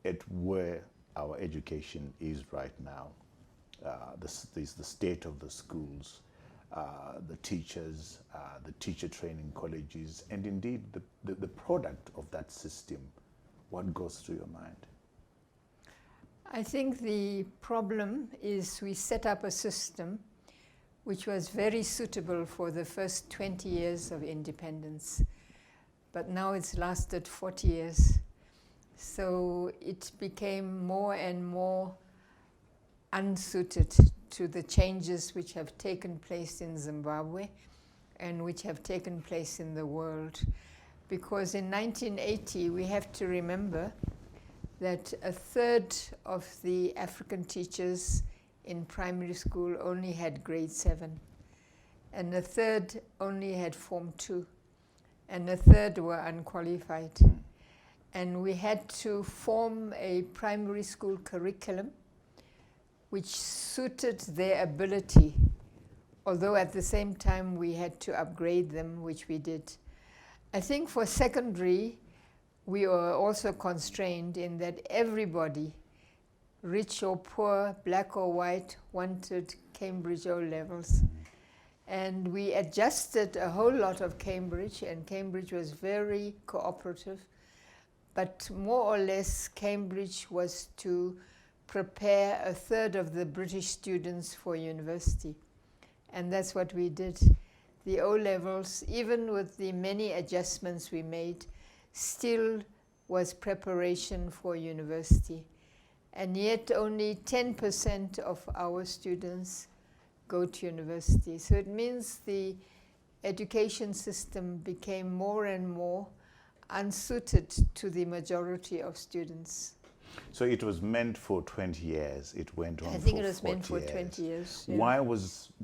at where our education is right now, the state of the schools, the teachers, the teacher training colleges, and indeed the product of that system, what goes through your mind? I think the problem is we set up a system which was very suitable for the first 20 years of independence, but now it's lasted 40 years. So it became more and more unsuited to the changes which have taken place in Zimbabwe and which have taken place in the world. Because in 1980, we have to remember that a third of the African teachers in primary school only had grade 7, and a third only had Form 2, and a third were unqualified. And we had to form a primary school curriculum which suited their ability, although at the same time we had to upgrade them, which we did. I think for secondary, we were also constrained in that everybody, rich or poor, black or white, wanted Cambridge O levels. And we adjusted a whole lot of Cambridge, and Cambridge was very cooperative. But more or less, Cambridge was to prepare a third of the British students for university. And that's what we did. The O levels, even with the many adjustments we made, still was preparation for university. And yet only 10% of our students go to university. So it means the education system became more and more unsuited to the majority of students. So it was meant for 20 years. It went on for 40 years. I think it was meant for 20 years. Yeah.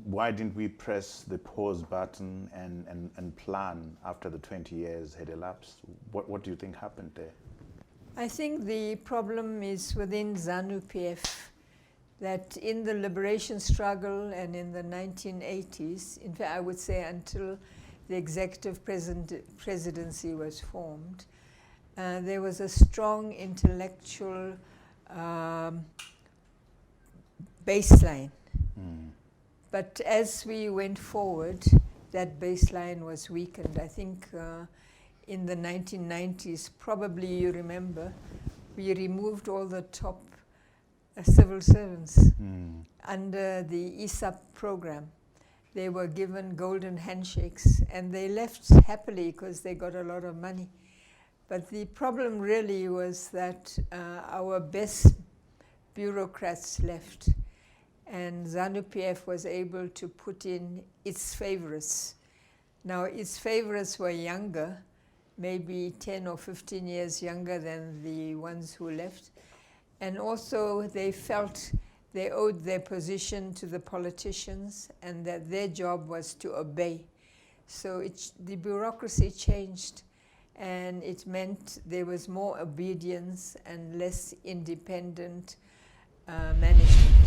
Why didn't we press the pause button and plan after the 20 years had elapsed? What do you think happened there? I think the problem is within ZANU-PF, that in the liberation struggle and in the 1980s, in fact I would say until the executive presidency was formed, there was a strong intellectual baseline. But as we went forward, that baseline was weakened. I think in the 1990s, probably you remember, we removed all the top civil servants under the ESAP program. They were given golden handshakes, and they left happily because they got a lot of money. But the problem really was that our best bureaucrats left, and ZANU-PF was able to put in its favorites. Now, its favorites were younger, maybe 10 or 15 years younger than the ones who left. And also they felt they owed their position to the politicians and that their job was to obey. So the bureaucracy changed, and it meant there was more obedience and less independent management.